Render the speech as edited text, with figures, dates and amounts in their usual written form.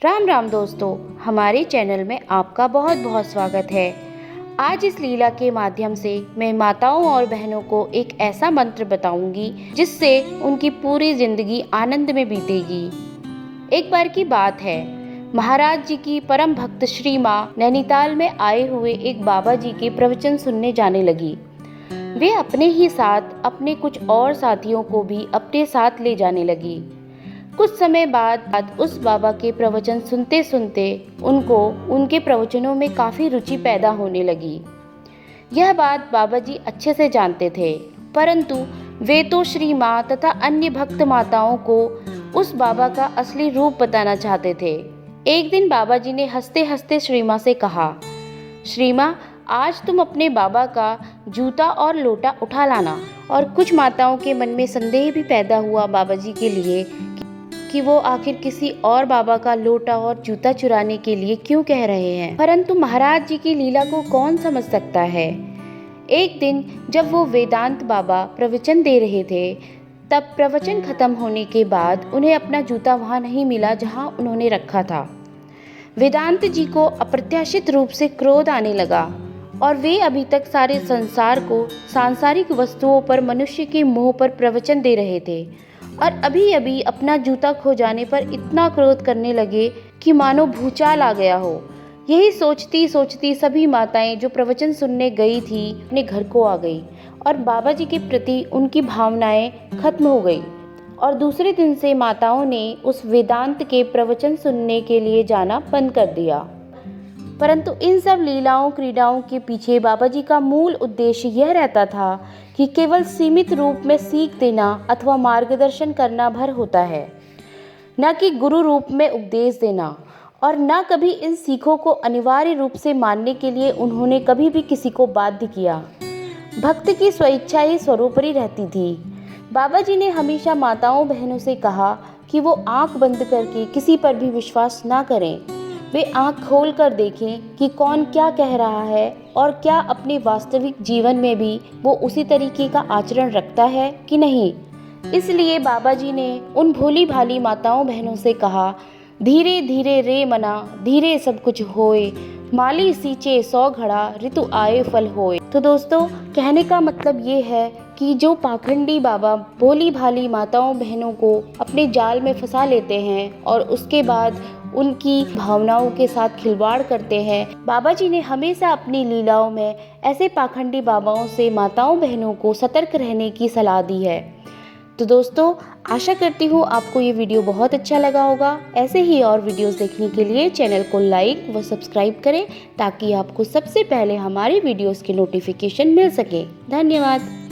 राम राम दोस्तों, हमारे चैनल में आपका बहुत बहुत स्वागत है। आज इस लीला के माध्यम से मैं माताओं और बहनों को एक ऐसा मंत्र बताऊंगी जिससे उनकी पूरी जिंदगी आनंद में बीतेगी। एक बार की बात है, महाराज जी की परम भक्त श्री माँ नैनीताल में आए हुए एक बाबा जी के प्रवचन सुनने जाने लगी। वे अपने ही साथ अपने कुछ और साथियों को भी अपने साथ ले जाने लगी। कुछ समय बाद उस बाबा के प्रवचन सुनते सुनते उनको उनके प्रवचनों में काफ़ी रुचि पैदा होने लगी। यह बात बाबा जी अच्छे से जानते थे, परंतु वे तो श्री माँ तथा अन्य भक्त माताओं को उस बाबा का असली रूप बताना चाहते थे। एक दिन बाबा जी ने हंसते हंसते श्री माँ से कहा, श्री माँ, आज तुम अपने बाबा का जूता और लोटा उठा लाना। और कुछ माताओं के मन में संदेह भी पैदा हुआ बाबा जी के लिए कि वो आखिर किसी और बाबा का लोटा और जूता चुराने के लिए क्यों कह रहे हैं, परंतु महाराज जी की लीला को कौन समझ सकता है। एक दिन जब वो वेदांत बाबा प्रवचन दे रहे थे, तब प्रवचन खत्म होने के बाद उन्हें अपना जूता वहाँ नहीं मिला जहाँ उन्होंने रखा था। वेदांत जी को अप्रत्याशित रूप से क्रोध आने लगा और वे अभी तक सारे संसार को सांसारिक वस्तुओं पर मनुष्य के मोह पर प्रवचन दे रहे थे और अभी अभी अपना जूता खो जाने पर इतना क्रोध करने लगे कि मानो भूचाल आ गया हो। यही सोचती सोचती सभी माताएं जो प्रवचन सुनने गई थी अपने घर को आ गई और बाबा जी के प्रति उनकी भावनाएं खत्म हो गई और दूसरे दिन से माताओं ने उस वेदांत के प्रवचन सुनने के लिए जाना बंद कर दिया। परंतु इन सब लीलाओं क्रीडाओं के पीछे बाबा जी का मूल उद्देश्य यह रहता था कि केवल सीमित रूप में सीख देना अथवा मार्गदर्शन करना भर होता है, न कि गुरु रूप में उपदेश देना। और न कभी इन सीखों को अनिवार्य रूप से मानने के लिए उन्होंने कभी भी किसी को बाध्य किया। भक्त की स्वेच्छा ही स्वरूपरी रहती थी। बाबा जी ने हमेशा माताओं बहनों से कहा कि वो आंख बंद करके किसी पर भी विश्वास ना करें। वे आंख खोल कर देखें कि कौन क्या कह रहा है और क्या अपने वास्तविक जीवन में भी वो उसी तरीके का आचरण रखता है कि नहीं। इसलिए बाबा जी ने उन भोली भाली माताओं बहनों से कहा, धीरे धीरे रे मना, धीरे सब कुछ होए, माली सींचे 100 घड़ा, ऋतु आए फल होए। तो दोस्तों, कहने का मतलब ये है कि जो पाखंडी बाबा भोली भाली माताओं बहनों को अपने जाल में फंसा लेते हैं और उसके बाद उनकी भावनाओं के साथ खिलवाड़ करते हैं, बाबा जी ने हमेशा अपनी लीलाओं में ऐसे पाखंडी बाबाओं से माताओं बहनों को सतर्क रहने की सलाह दी है। तो दोस्तों, आशा करती हूँ आपको ये वीडियो बहुत अच्छा लगा होगा। ऐसे ही और वीडियोस देखने के लिए चैनल को लाइक व सब्सक्राइब करें ताकि आपको सबसे पहले हमारी वीडियोस के नोटिफिकेशन मिल सके। धन्यवाद।